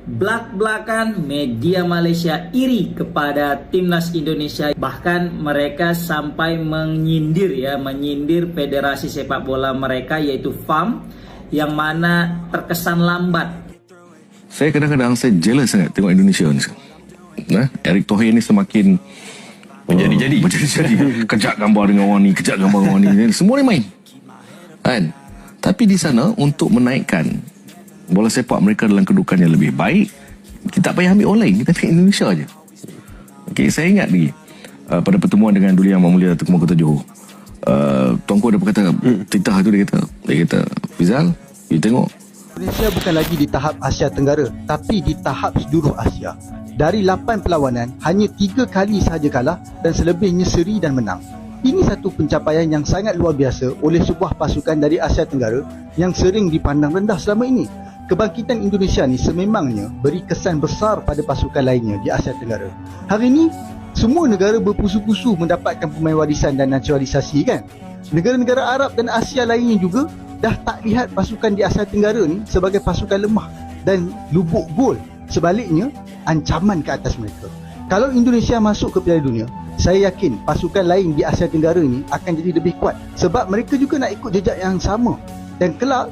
Belak-belakan media Malaysia iri kepada timnas Indonesia, bahkan mereka sampai menyindir federasi sepak bola mereka yaitu FAM yang mana terkesan lambat. Saya kadang-kadang jealous sangat tengok Indonesia ni. Erick Thohir ni semakin menjadi-jadi. Kejap gambar dengan orang ni, kejap gambar dengan orang ni, semua ni main. Kan? Tapi di sana untuk menaikkan bola sepak mereka dalam kedudukan yang lebih baik, kita tak payah ambil orang lain, kita ambil Indonesia aja. Okay, saya ingat lagi pada pertemuan dengan Duli Yang Mulia Tuan Kota Johor, Tuanku ada berkata, titah tu dia kata, Fizal, you tengok, Indonesia bukan lagi di tahap Asia Tenggara, tapi di tahap seluruh Asia. Dari 8 perlawanan, hanya 3 kali sahaja kalah dan selebihnya seri dan menang. Ini satu pencapaian yang sangat luar biasa oleh sebuah pasukan dari Asia Tenggara yang sering dipandang rendah selama ini. Kebangkitan Indonesia ni sememangnya beri kesan besar pada pasukan lainnya di Asia Tenggara. Hari ini, semua negara berpusu-pusu mendapatkan pemain warisan dan naturalisasi kan. Negara-negara Arab dan Asia lainnya juga dah tak lihat pasukan di Asia Tenggara ni sebagai pasukan lemah dan lubuk gol. Sebaliknya, ancaman ke atas mereka. Kalau Indonesia masuk ke Piala Dunia, saya yakin pasukan lain di Asia Tenggara ni akan jadi lebih kuat sebab mereka juga nak ikut jejak yang sama. Dan kelak,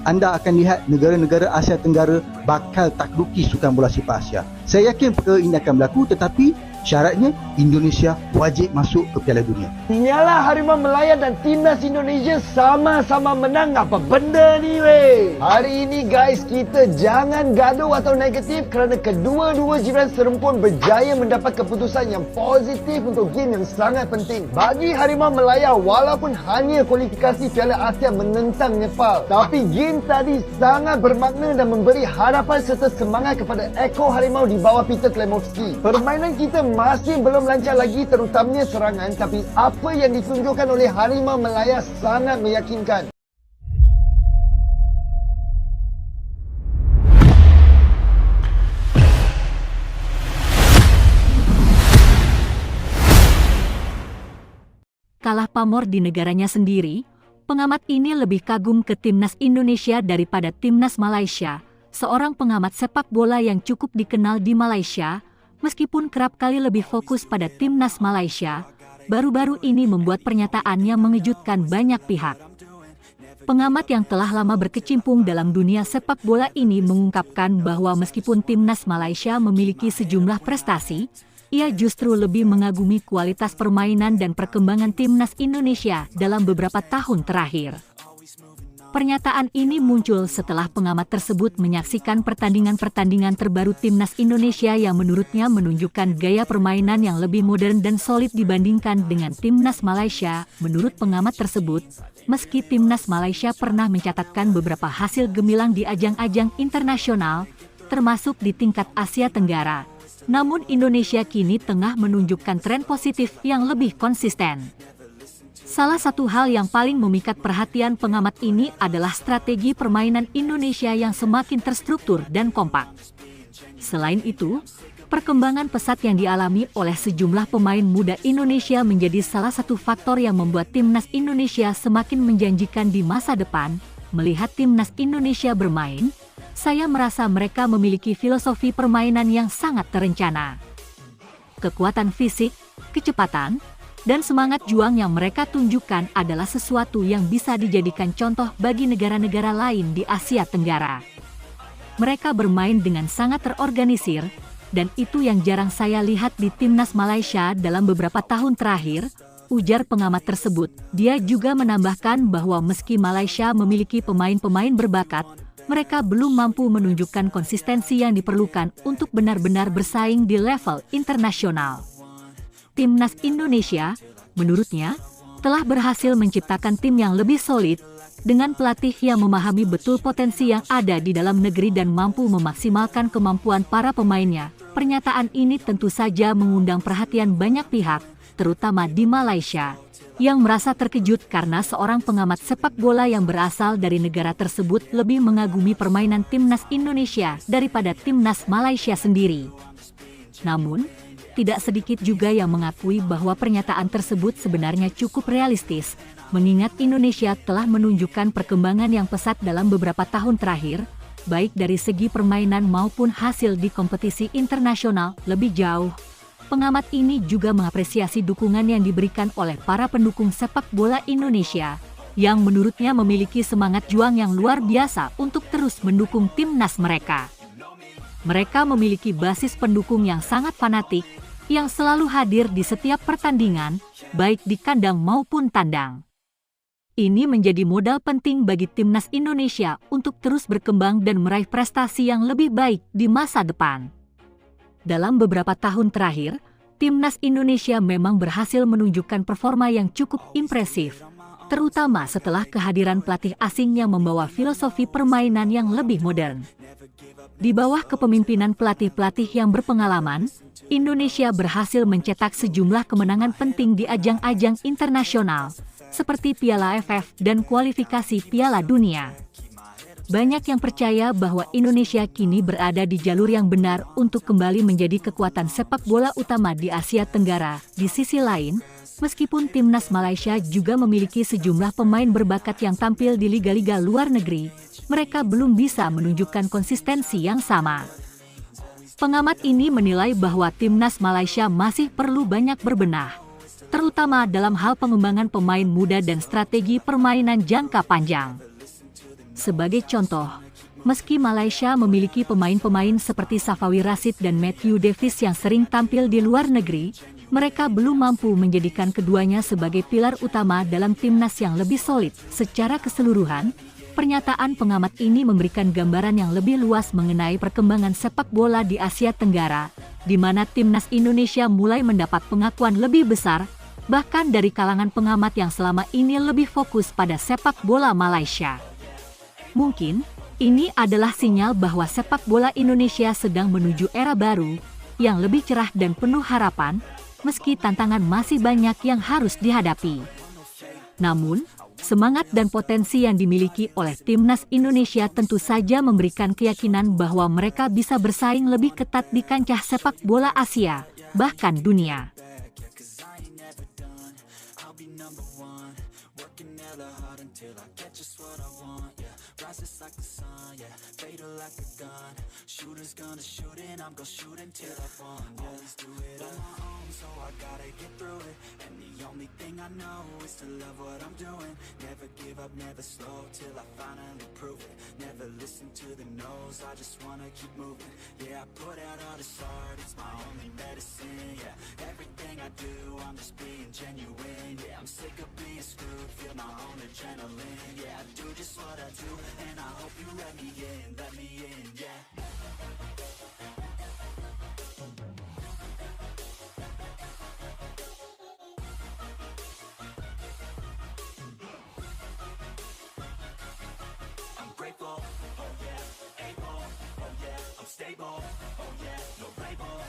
anda akan lihat negara-negara Asia Tenggara bakal takluki Sukan Bola Sepak Asia. Saya yakin perkara ini akan berlaku, tetapi syaratnya Indonesia wajib masuk ke Piala Dunia. Nyala Harimau Melaya dan timnas Indonesia sama-sama menang. Apa benda ni weh? Hari ini guys, kita jangan gaduh atau negatif kerana kedua-dua jiran serempun berjaya mendapat keputusan yang positif untuk game yang sangat penting. Bagi Harimau Melaya, walaupun hanya kualifikasi Piala Asia menentang Nepal, tapi game tadi sangat bermakna dan memberi harapan serta semangat kepada ekor Harimau di bawah Peter Klemovski. Permainan kita masih belum lancar lagi, terutamanya serangan, tapi apa yang ditunjukkan oleh Harimau Melaya sangat meyakinkan. Kalah pamor di negaranya sendiri, pengamat ini lebih kagum ke timnas Indonesia daripada timnas Malaysia. Seorang pengamat sepak bola yang cukup dikenal di Malaysia, meskipun kerap kali lebih fokus pada timnas Malaysia, baru-baru ini membuat pernyataan yang mengejutkan banyak pihak. Pengamat yang telah lama berkecimpung dalam dunia sepak bola ini mengungkapkan bahwa meskipun timnas Malaysia memiliki sejumlah prestasi, ia justru lebih mengagumi kualitas permainan dan perkembangan timnas Indonesia dalam beberapa tahun terakhir. Pernyataan ini muncul setelah pengamat tersebut menyaksikan pertandingan-pertandingan terbaru timnas Indonesia yang menurutnya menunjukkan gaya permainan yang lebih modern dan solid dibandingkan dengan timnas Malaysia. Menurut pengamat tersebut, meski timnas Malaysia pernah mencatatkan beberapa hasil gemilang di ajang-ajang internasional, termasuk di tingkat Asia Tenggara, namun Indonesia kini tengah menunjukkan tren positif yang lebih konsisten. Salah satu hal yang paling memikat perhatian pengamat ini adalah strategi permainan Indonesia yang semakin terstruktur dan kompak. Selain itu, perkembangan pesat yang dialami oleh sejumlah pemain muda Indonesia menjadi salah satu faktor yang membuat timnas Indonesia semakin menjanjikan di masa depan. Melihat timnas Indonesia bermain, saya merasa mereka memiliki filosofi permainan yang sangat terencana. Kekuatan fisik, kecepatan, dan semangat juang yang mereka tunjukkan adalah sesuatu yang bisa dijadikan contoh bagi negara-negara lain di Asia Tenggara. Mereka bermain dengan sangat terorganisir, dan itu yang jarang saya lihat di timnas Malaysia dalam beberapa tahun terakhir, ujar pengamat tersebut. Dia juga menambahkan bahwa meski Malaysia memiliki pemain-pemain berbakat, mereka belum mampu menunjukkan konsistensi yang diperlukan untuk benar-benar bersaing di level internasional. Timnas Indonesia, menurutnya, telah berhasil menciptakan tim yang lebih solid, dengan pelatih yang memahami betul potensi yang ada di dalam negeri dan mampu memaksimalkan kemampuan para pemainnya. Pernyataan ini tentu saja mengundang perhatian banyak pihak, terutama di Malaysia, yang merasa terkejut karena seorang pengamat sepak bola yang berasal dari negara tersebut lebih mengagumi permainan timnas Indonesia daripada timnas Malaysia sendiri. Namun, tidak sedikit juga yang mengakui bahwa pernyataan tersebut sebenarnya cukup realistis, mengingat Indonesia telah menunjukkan perkembangan yang pesat dalam beberapa tahun terakhir, baik dari segi permainan maupun hasil di kompetisi internasional lebih jauh. Pengamat ini juga mengapresiasi dukungan yang diberikan oleh para pendukung sepak bola Indonesia, yang menurutnya memiliki semangat juang yang luar biasa untuk terus mendukung timnas mereka. Mereka memiliki basis pendukung yang sangat fanatik, yang selalu hadir di setiap pertandingan, baik di kandang maupun tandang. Ini menjadi modal penting bagi timnas Indonesia untuk terus berkembang dan meraih prestasi yang lebih baik di masa depan. Dalam beberapa tahun terakhir, timnas Indonesia memang berhasil menunjukkan performa yang cukup impresif, terutama setelah kehadiran pelatih asing yang membawa filosofi permainan yang lebih modern. Di bawah kepemimpinan pelatih-pelatih yang berpengalaman, Indonesia berhasil mencetak sejumlah kemenangan penting di ajang-ajang internasional, seperti Piala AFF dan kualifikasi Piala Dunia. Banyak yang percaya bahwa Indonesia kini berada di jalur yang benar untuk kembali menjadi kekuatan sepak bola utama di Asia Tenggara. Di sisi lain, meskipun timnas Malaysia juga memiliki sejumlah pemain berbakat yang tampil di liga-liga luar negeri, mereka belum bisa menunjukkan konsistensi yang sama. Pengamat ini menilai bahwa timnas Malaysia masih perlu banyak berbenah, terutama dalam hal pengembangan pemain muda dan strategi permainan jangka panjang. Sebagai contoh, meski Malaysia memiliki pemain-pemain seperti Safawi Rashid dan Matthew Davis yang sering tampil di luar negeri, mereka belum mampu menjadikan keduanya sebagai pilar utama dalam timnas yang lebih solid. Secara keseluruhan, pernyataan pengamat ini memberikan gambaran yang lebih luas mengenai perkembangan sepak bola di Asia Tenggara, di mana timnas Indonesia mulai mendapat pengakuan lebih besar, bahkan dari kalangan pengamat yang selama ini lebih fokus pada sepak bola Malaysia. Mungkin, ini adalah sinyal bahwa sepak bola Indonesia sedang menuju era baru, yang lebih cerah dan penuh harapan, meski tantangan masih banyak yang harus dihadapi. Namun, semangat dan potensi yang dimiliki oleh timnas Indonesia tentu saja memberikan keyakinan bahwa mereka bisa bersaing lebih ketat di kancah sepak bola Asia, bahkan dunia. Rises like the sun, yeah. Fatal like a gun. Shooters gonna shoot and I'm gonna shoot until I fall. Always do it on my own, so I gotta get through it. And the only thing I know is to love what I'm doing. Never give up, never slow, till I finally prove it. Never listen to the no's, I just wanna keep moving. Yeah, I put out all this art, it's my only medicine. Yeah, everything I do, I'm just being genuine. Yeah, I'm sick of being screwed, feel my own adrenaline. Yeah, I do just what I do, and I hope you let me in, yeah.